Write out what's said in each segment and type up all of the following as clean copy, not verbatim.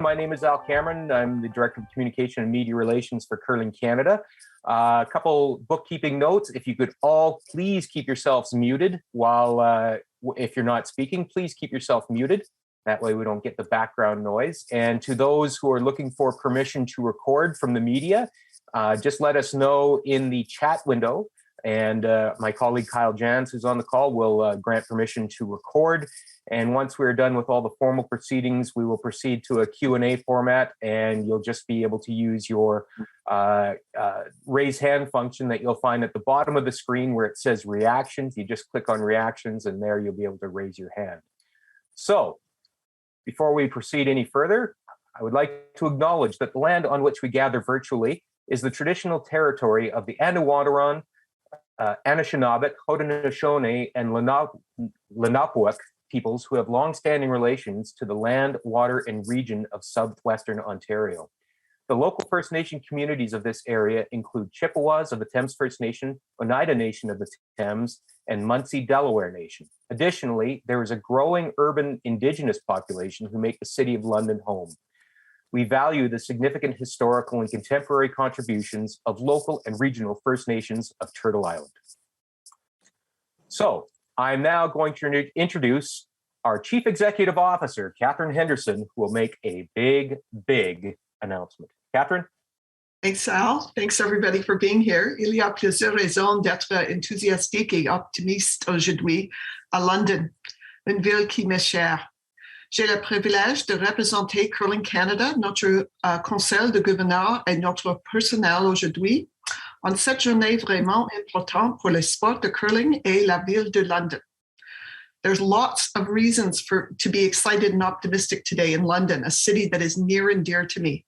My name is Al Cameron. I'm the Director of Communication and Media Relations for Curling Canada. A couple bookkeeping notes. If you could all please keep yourselves muted while, if you're not speaking, please keep yourself muted. That way we don't get the background noise. And to those who are looking for permission to record from the media, just let us know in the chat window. And my colleague Kyle Jans, who's on the call, will grant permission to record. And once we're done with all the formal proceedings, we will proceed to a Q&A format, and you'll just be able to use your raise hand function that you'll find at the bottom of the screen where it says reactions. You just click on reactions, and there you'll be able to raise your hand. So before we proceed any further, I would like to acknowledge that the land on which we gather virtually is the traditional territory of the Anawanaron, Anishinaabe, Haudenosaunee, and Lenape peoples who have long-standing relations to the land, water, and region of southwestern Ontario. The local First Nation communities of this area include Chippewas of the Thames First Nation, Oneida Nation of the Thames, and Munsee Delaware Nation. Additionally, there is a growing urban Indigenous population who make the City of London home. We value the significant historical and contemporary contributions of local and regional First Nations of Turtle Island. So, I'm now going to introduce our Chief Executive Officer, Cathie Henderson, who will make a big, big announcement. Catherine? Thanks, Al. Thanks, everybody, for being here. Il y a plusieurs raisons d'être enthousiastique et optimiste aujourd'hui à London, une ville qui m'est chère. J'ai le privilège de représenter Curling Canada, notre conseil de gouverneur et notre personnel aujourd'hui en cette journée vraiment importante pour le sport de curling et la ville de London. There's lots of reasons to be excited and optimistic today in London, a city that is near and dear to me.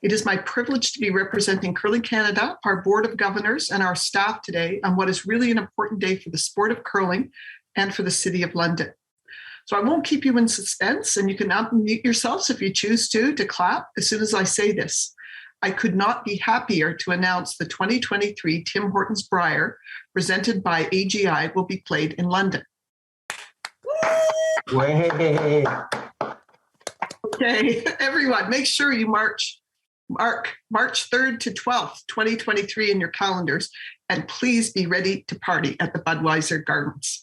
It is my privilege to be representing Curling Canada, our Board of Governors, and our staff today on what is really an important day for the sport of curling and for the City of London. So I won't keep you in suspense, and you can unmute yourselves if you choose to clap as soon as I say this. I could not be happier to announce the 2023 Tim Hortons Brier, presented by AGI, will be played in London. Way. Okay, everyone, make sure you mark March 3rd to 12th, 2023 in your calendars, and please be ready to party at the Budweiser Gardens.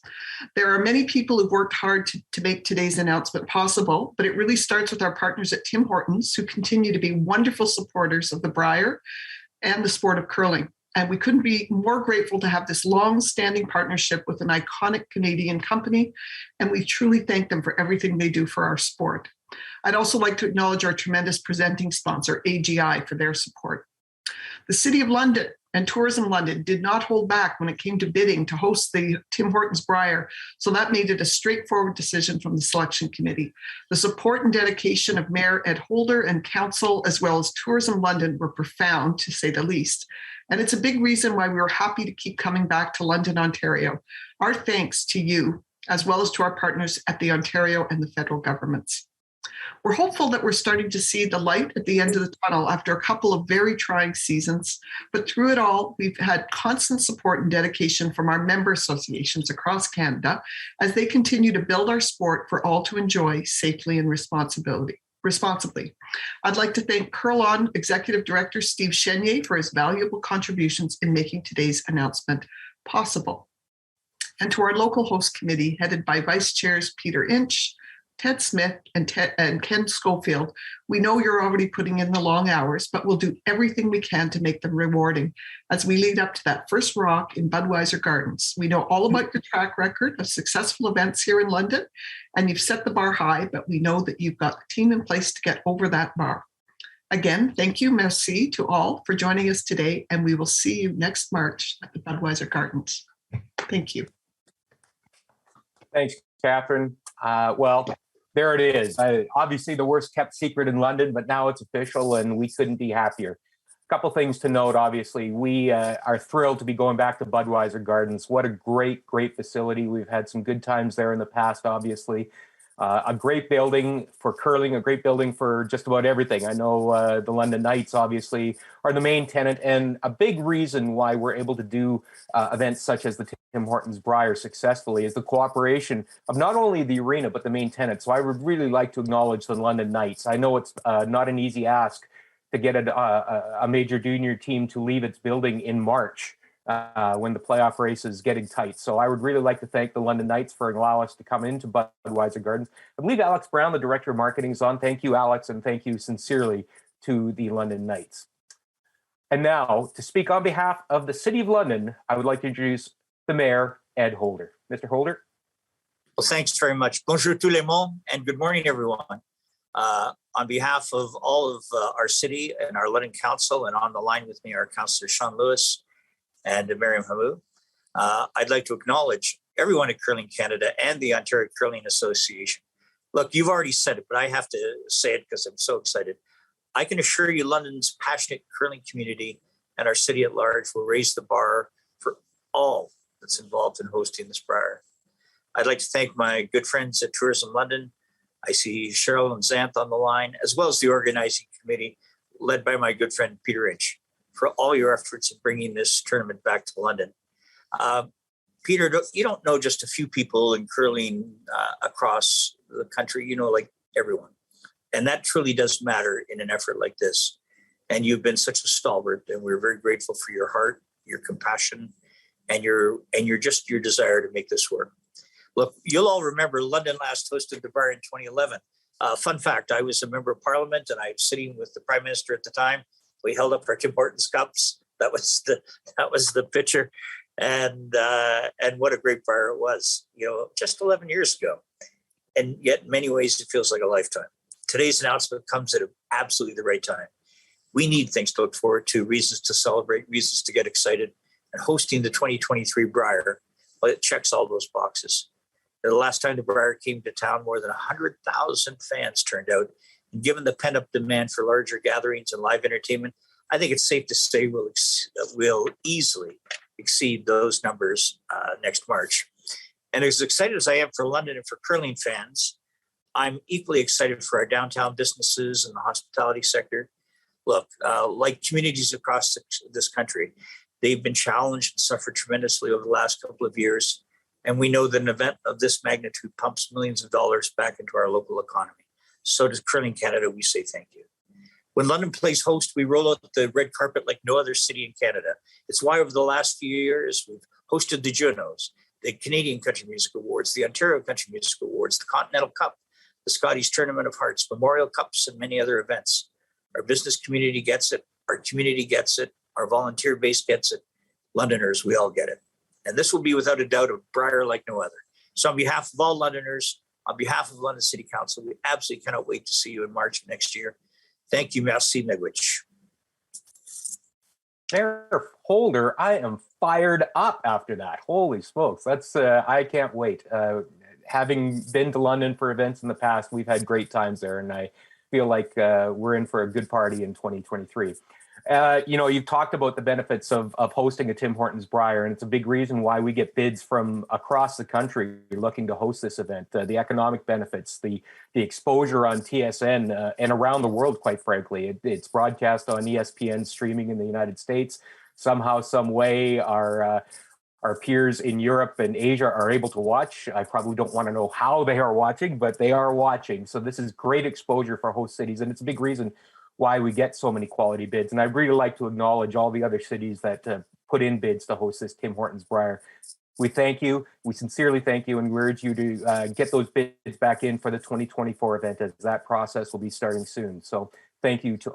There are many people who've worked hard to make today's announcement possible, but it really starts with our partners at Tim Hortons, who continue to be wonderful supporters of the Brier and the sport of curling. And we couldn't be more grateful to have this long-standing partnership with an iconic Canadian company, and we truly thank them for everything they do for our sport. I'd also like to acknowledge our tremendous presenting sponsor, AGI, for their support. The City of London and Tourism London did not hold back when it came to bidding to host the Tim Hortons Brier, so that made it a straightforward decision from the selection committee. The support and dedication of Mayor Ed Holder and Council, as well as Tourism London, were profound, to say the least. And it's a big reason why we were happy to keep coming back to London, Ontario. Our thanks to you, as well as to our partners at the Ontario and the federal governments. We're hopeful that we're starting to see the light at the end of the tunnel after a couple of very trying seasons, but through it all, we've had constant support and dedication from our member associations across Canada as they continue to build our sport for all to enjoy safely and responsibly. I'd like to thank Curl-On Executive Director Steve Chenier for his valuable contributions in making today's announcement possible. And to our local host committee, headed by Vice Chairs Peter Inch, Ted Smith, and Ken Schofield, we know you're already putting in the long hours, but we'll do everything we can to make them rewarding as we lead up to that first rock in Budweiser Gardens. We know all about your track record of successful events here in London, and you've set the bar high, but we know that you've got a team in place to get over that bar. Again, thank you, merci to all for joining us today, and we will see you next March at the Budweiser Gardens. Thank you. Thanks, Catherine. Well, there it is. Obviously the worst kept secret in London, but now it's official and we couldn't be happier. A couple things to note, obviously. We are thrilled to be going back to Budweiser Gardens. What a great, great facility. We've had some good times there in the past, obviously. A great building for curling, a great building for just about everything. I know the London Knights obviously are the main tenant, and a big reason why we're able to do events such as the Tim Hortons Brier successfully is the cooperation of not only the arena, but the main tenant. So I would really like to acknowledge the London Knights. I know it's not an easy ask to get a major junior team to leave its building in March. When the playoff race is getting tight. So I would really like to thank the London Knights for allowing us to come into Budweiser Gardens. I believe Alex Brown, the Director of Marketing, is on. Thank you, Alex, and thank you sincerely to the London Knights. And now, to speak on behalf of the City of London, I would like to introduce the Mayor, Ed Holder. Mr. Holder? Well, thanks very much. Bonjour tout le monde, and good morning, everyone. On behalf of all of our city and our London Council, and on the line with me are Councillor Sean Lewis and Miriam Hamou. I'd like to acknowledge everyone at Curling Canada and the Ontario Curling Association. Look, you've already said it, but I have to say it because I'm so excited. I can assure you London's passionate curling community and our city at large will raise the bar for all that's involved in hosting this Brier. I'd like to thank my good friends at Tourism London. I see Cheryl and Xanth on the line, as well as the organizing committee led by my good friend Peter Inch, for all your efforts in bringing this tournament back to London. Peter, you don't know just a few people in curling across the country, you know, like everyone. And that truly does matter in an effort like this. And you've been such a stalwart, and we're very grateful for your heart, your compassion, and your desire to make this work. Look, you'll all remember London last hosted the Brier in 2011. Fun fact, I was a member of Parliament, and I was sitting with the Prime Minister at the time. We held up our Tim Hortons cups. That was the picture, and what a great Brier it was. You know, just 11 years ago, and yet in many ways it feels like a lifetime. Today's announcement comes at absolutely the right time. We need things to look forward to, reasons to celebrate, reasons to get excited, and hosting the 2023 Brier, well, it checks all those boxes. The last time the Brier came to town, more than 100,000 fans turned out. And given the pent-up demand for larger gatherings and live entertainment, I think it's safe to say we'll easily exceed those numbers next March. And as excited as I am for London and for curling fans, I'm equally excited for our downtown businesses and the hospitality sector. Look, like communities across this country, they've been challenged and suffered tremendously over the last couple of years. And we know that an event of this magnitude pumps millions of dollars back into our local economy. So does Curling Canada. We say thank you. When London plays host, we roll out the red carpet like no other city in Canada. It's why over the last few years, we've hosted the Junos, the Canadian Country Music Awards, the Ontario Country Music Awards, the Continental Cup, the Scottish Tournament of Hearts, Memorial Cups, and many other events. Our business community gets it. Our community gets it. Our volunteer base gets it. Londoners, we all get it. And this will be without a doubt a Brier like no other. So on behalf of all Londoners, on behalf of London City Council, we absolutely cannot wait to see you in March of next year. Thank you, merci, miigwech. Mayor Holder, I am fired up after that. Holy smokes, that's I can't wait. Having been to London for events in the past, we've had great times there, and I feel like we're in for a good party in 2023. You know, you've talked about the benefits of hosting a Tim Hortons Brier, and it's a big reason why we get bids from across the country looking to host this event. The economic benefits, the exposure on TSN and around the world, quite frankly. It's broadcast on ESPN streaming in the United States. Somehow, some way, our peers in Europe and Asia are able to watch. I probably don't want to know how they are watching, but they are watching. So this is great exposure for host cities, and it's a big reason why we get so many quality bids. And I'd really like to acknowledge all the other cities that put in bids to host this Tim Hortons Brier. We thank you. We sincerely thank you, and we urge you to get those bids back in for the 2024 event, as that process will be starting soon. So thank you to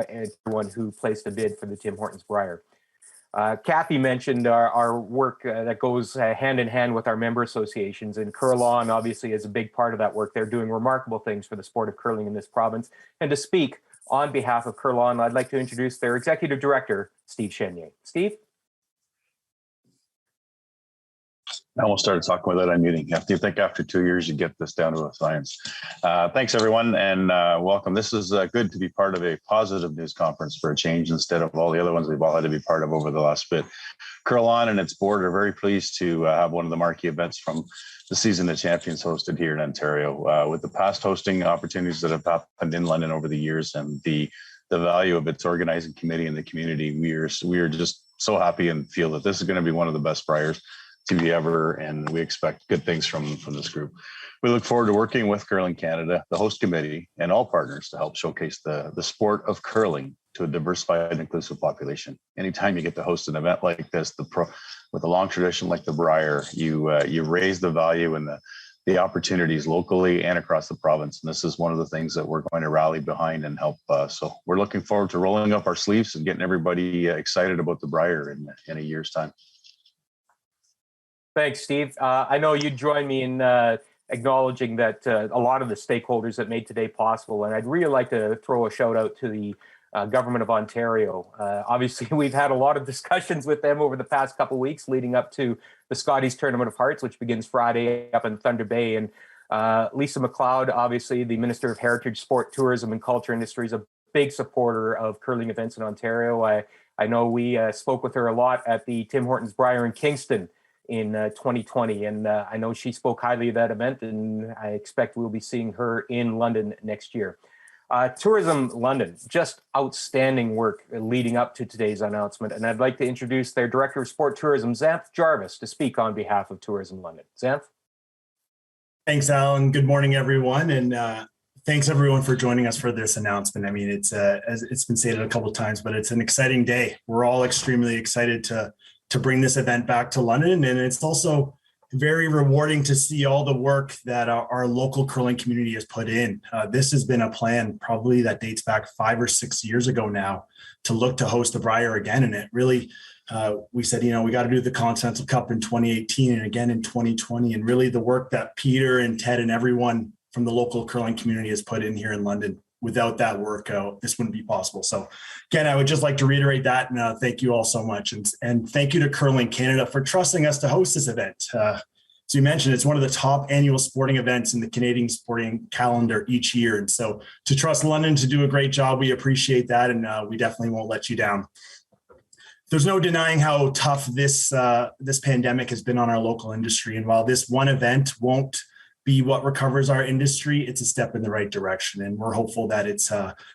everyone who placed a bid for the Tim Hortons Brier. Cathie mentioned our work that goes hand in hand with our member associations, and Curlon obviously is a big part of that work. They're doing remarkable things for the sport of curling in this province. And to speak on behalf of Curlon, I'd like to introduce their executive director, Steve Chenier. Steve? I almost started talking without unmuting. You think after 2 years you get this down to a science. Thanks everyone, and welcome. This is good to be part of a positive news conference for a change instead of all the other ones we've all had to be part of over the last bit. Curl On and its board are very pleased to have one of the marquee events from the Season of Champions hosted here in Ontario. With the past hosting opportunities that have happened in London over the years and the value of its organizing committee and the community, we are just so happy and feel that this is going to be one of the best Briers to be ever, and we expect good things from this group. We look forward to working with Curling Canada, the host committee, and all partners to help showcase the sport of curling to a diversified and inclusive population. Anytime you get to host an event like this, with a long tradition like the Brier, you raise the value and the opportunities locally and across the province. And this is one of the things that we're going to rally behind and help. So we're looking forward to rolling up our sleeves and getting everybody excited about the Brier in a year's time. Thanks, Steve. I know you join me in acknowledging that a lot of the stakeholders that made today possible, and I'd really like to throw a shout out to the Government of Ontario. Obviously, we've had a lot of discussions with them over the past couple of weeks leading up to the Scotties Tournament of Hearts, which begins Friday up in Thunder Bay. And Lisa MacLeod, obviously the Minister of Heritage, Sport, Tourism and Culture Industries, a big supporter of curling events in Ontario. I know we spoke with her a lot at the Tim Hortons Brier in Kingston in 2020. And I know she spoke highly of that event, and I expect we'll be seeing her in London next year. Tourism London, just outstanding work leading up to today's announcement. And I'd like to introduce their Director of Sport Tourism, Zap Jarvis, to speak on behalf of Tourism London. Zap? Thanks, Alan. Good morning, everyone. And thanks, everyone, for joining us for this announcement. I mean, it's as it's been stated a couple of times, but it's an exciting day. We're all extremely excited to bring this event back to London. And it's also very rewarding to see all the work that our local curling community has put in. This has been a plan probably that dates back 5 or 6 years ago now to look to host the Brier again. And it really, we said, we got to do the Continental Cup in 2018 and again in 2020. And really the work that Peter and Ted and everyone from the local curling community has put in here in London. Without that work, this wouldn't be possible. So again, I would just like to reiterate that and thank you all so much. And thank you to Curling Canada for trusting us to host this event. As you mentioned, it's one of the top annual sporting events in the Canadian sporting calendar each year. And so to trust London to do a great job, we appreciate that. And we definitely won't let you down. There's no denying how tough this pandemic has been on our local industry. And while this one event won't be what recovers our industry, it's a step in the right direction. And we're hopeful that it's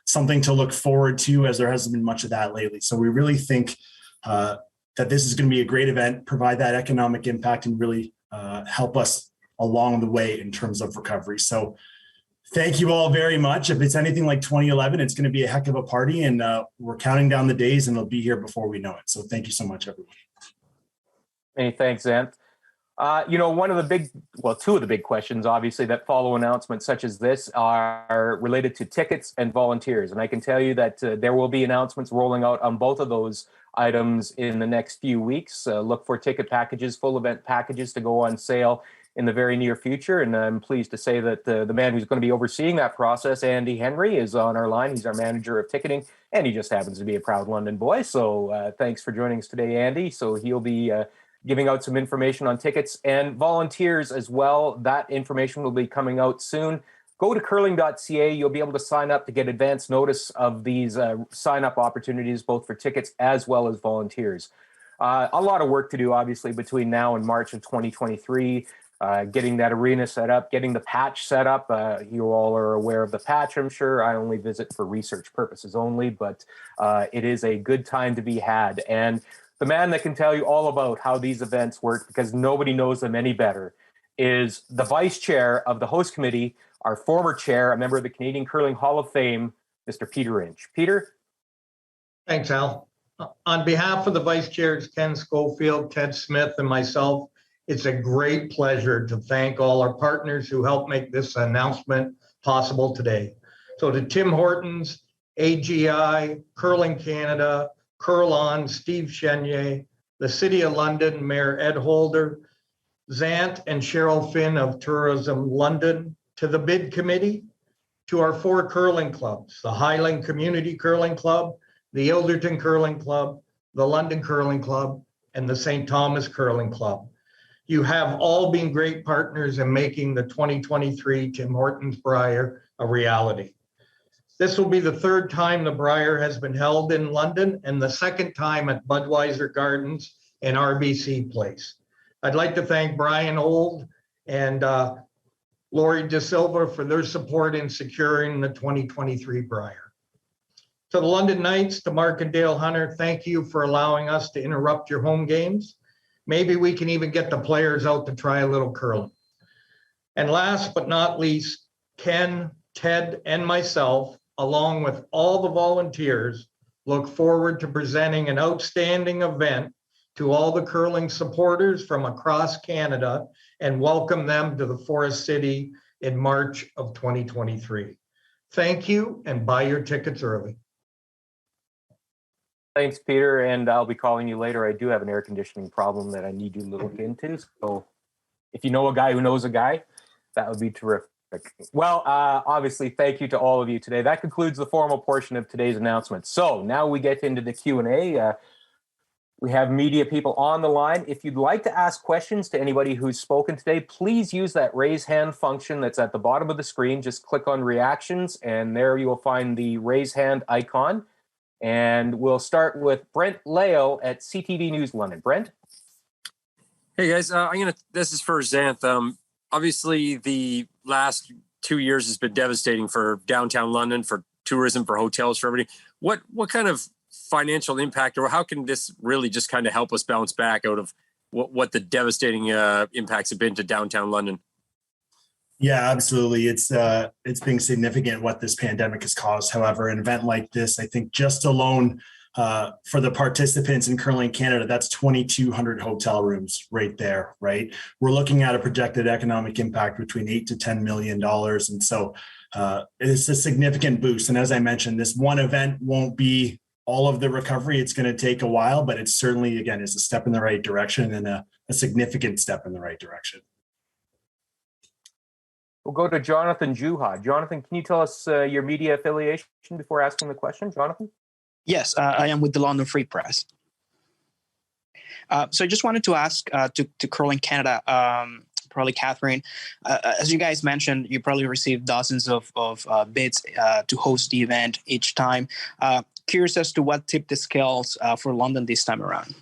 something to look forward to, as there hasn't been much of that lately. So we really think that this is going to be a great event, provide that economic impact, and really help us along the way in terms of recovery. So thank you all very much. If it's anything like 2011, it's going to be a heck of a party, and we're counting down the days and it'll be here before we know it. So thank you so much, everyone. Hey, thanks, Zant. Two of the big questions, obviously, that follow announcements such as this are related to tickets and volunteers. And I can tell you that there will be announcements rolling out on both of those items in the next few weeks. Look for ticket packages, full event packages to go on sale in the very near future. And I'm pleased to say that the man who's going to be overseeing that process, Andy Henry, is on our line. He's our manager of ticketing, and he just happens to be a proud London boy. So thanks for joining us today, Andy. So he'll be giving out some information on tickets and volunteers as well. That information will be coming out soon. Go to curling.ca. You'll be able to sign up to get advance notice of these sign-up opportunities, both for tickets as well as volunteers. A lot of work to do, obviously, between now and March of 2023, getting that arena set up, getting the patch set up. You all are aware of the patch, I'm sure. I only visit for research purposes only, but it is a good time to be had. And the man that can tell you all about how these events work, because nobody knows them any better, is the vice chair of the host committee, our former chair, a member of the Canadian Curling Hall of Fame, Mr. Peter Inch. Peter? Thanks, Al. On behalf of the vice chairs, Ken Schofield, Ted Smith, and myself, it's a great pleasure to thank all our partners who helped make this announcement possible today. So to Tim Hortons, AGI, Curling Canada, Curl On, Steve Chenier, the City of London, Mayor Ed Holder, Zant and Cheryl Finn of Tourism London, to the bid committee, to our 4 curling clubs, the Highland Community Curling Club, the Ilderton Curling Club, the London Curling Club, and the St. Thomas Curling Club. You have all been great partners in making the 2023 Tim Hortons Brier a reality. This will be the third time the Brier has been held in London and the second time at Budweiser Gardens and RBC Place. I'd like to thank Brian Old and Lori De Silva for their support in securing the 2023 Brier. To the London Knights, to Mark and Dale Hunter, thank you for allowing us to interrupt your home games. Maybe we can even get the players out to try a little curling. And last but not least, Ken, Ted, and myself, along with all the volunteers, look forward to presenting an outstanding event to all the curling supporters from across Canada and welcome them to the Forest City in March of 2023. Thank you, and buy your tickets early. Thanks, Peter, and I'll be calling you later. I do have an air conditioning problem that I need you to look into. So if you know a guy who knows a guy, that would be terrific. Well, obviously, thank you to all of you today. That concludes the formal portion of today's announcement. So now we get into the Q&A. We have media people on the line. If you'd like to ask questions to anybody who's spoken today, please use that raise hand function that's at the bottom of the screen. Just click on reactions, and there you will find the raise hand icon. And we'll start with Brent Leo at CTV News London. Brent? Hey guys, this is for Xanth. Obviously, the last 2 years has been devastating for downtown London, for tourism, for hotels, for everybody. What kind of financial impact, or how can this really just kind of help us bounce back out of what the devastating impacts have been to downtown London? Yeah, absolutely. It's been significant what this pandemic has caused. However, an event like this, I think just alone for the participants in Curling Canada, that's 2,200 hotel rooms right there, right? We're looking at a projected economic impact between $8 to $10 million. And so it's a significant boost. And as I mentioned, this one event won't be all of the recovery. It's going to take a while, but it certainly, again, is a step in the right direction and a significant step in the right direction. We'll go to Jonathan Juha. Jonathan, can you tell us your media affiliation before asking the question? Jonathan? Yes, I am with the London Free Press. So I just wanted to ask to Curling Canada, probably Catherine, as you guys mentioned, you probably received dozens of bids to host the event each time. Curious as to what tipped the scales for London this time around.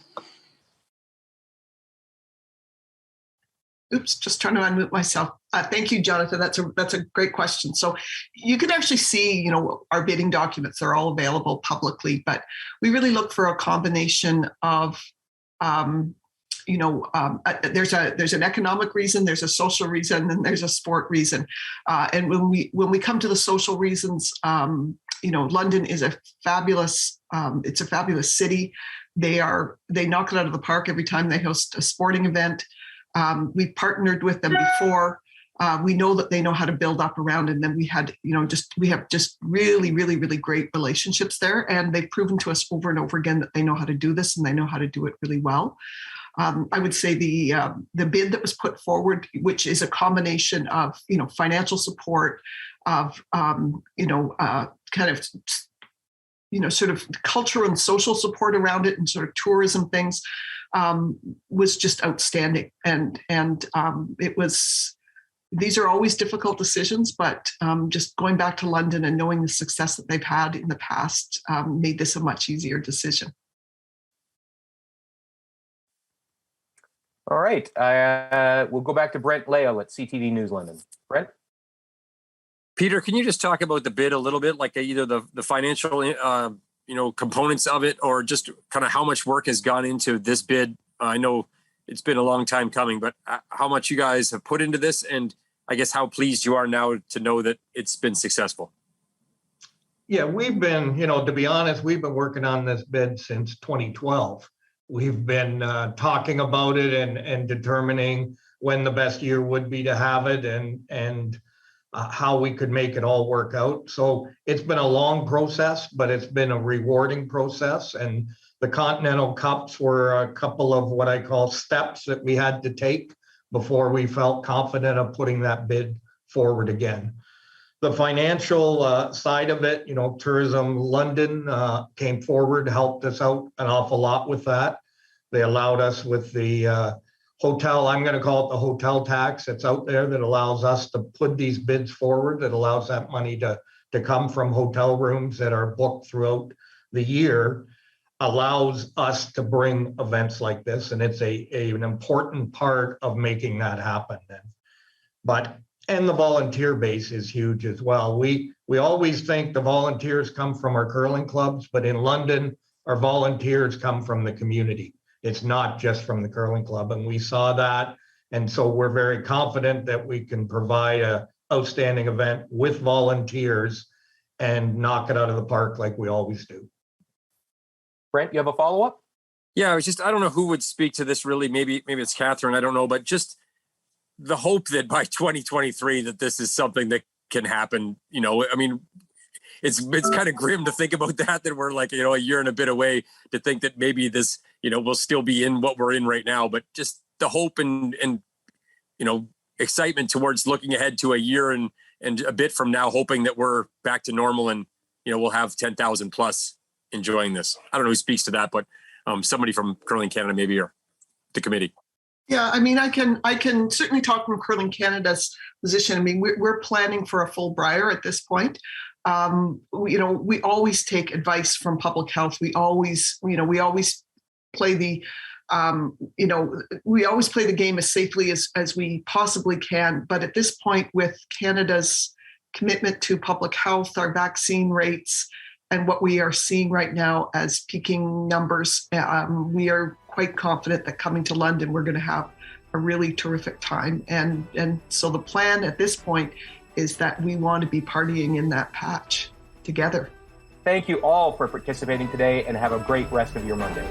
Oops, just trying to unmute myself. Thank you, Jonathan. That's a great question. So you can actually see, our bidding documents are all available publicly, but we really look for a combination of, there's an economic reason, there's a social reason, and there's a sport reason. And when we come to the social reasons, London is a fabulous city. They knock it out of the park every time they host a sporting event. We partnered with them before. We know that they know how to build up around, and then we have just really, really, really great relationships there. And they've proven to us over and over again that they know how to do this, and they know how to do it really well. I would say the bid that was put forward, which is a combination of financial support, of sort of cultural and social support around it, and sort of tourism things, was just outstanding. And it was. These are always difficult decisions, but just going back to London and knowing the success that they've had in the past made this a much easier decision. All right. We'll go back to Brent Leo at CTV News London. Brent? Peter, can you just talk about the bid a little bit, like either the financial components of it, or just kind of how much work has gone into this bid? I know it's been a long time coming, but how much you guys have put into this, and I guess how pleased you are now to know that it's been successful. Yeah, we've been, to be honest, we've been working on this bid since 2012. We've been talking about it and determining when the best year would be to have it, and how we could make it all work out. So it's been a long process, but it's been a rewarding process. And the Continental Cups were a couple of what I call steps that we had to take before we felt confident of putting that bid forward again. The financial side of it, Tourism London came forward, helped us out an awful lot with that. They allowed us with the hotel, I'm going to call it the hotel tax that's out there that allows us to put these bids forward, that allows that money to come from hotel rooms that are booked throughout the year, allows us to bring events like this. And it's an important part of making that happen. And the volunteer base is huge as well. We always think the volunteers come from our curling clubs, but in London, our volunteers come from the community. It's not just from the curling club, and we saw that. And so we're very confident that we can provide an outstanding event with volunteers and knock it out of the park like we always do. Brent, you have a follow-up? Yeah, I don't know who would speak to this really. Maybe it's Catherine, I don't know, but just the hope that by 2023 that this is something that can happen. I mean, it's kind of grim to think about that we're like, a year and a bit away, to think that maybe this, we'll still be in what we're in right now, but just the hope and excitement towards looking ahead to a year and a bit from now, hoping that we're back to normal and, we'll have 10,000 plus enjoying this. I don't know who speaks to that, but somebody from Curling Canada maybe, or the committee. Yeah, I mean, I can certainly talk from Curling Canada's position. I mean, we're planning for a full Brier at this point. We always take advice from public health. We always play the, we always play the game as safely as we possibly can. But at this point, with Canada's commitment to public health, our vaccine rates, and what we are seeing right now as peaking numbers, we are quite confident that coming to London, we're going to have a really terrific time. And so the plan at this point is that we want to be partying in that patch together. Thank you all for participating today, and have a great rest of your Monday.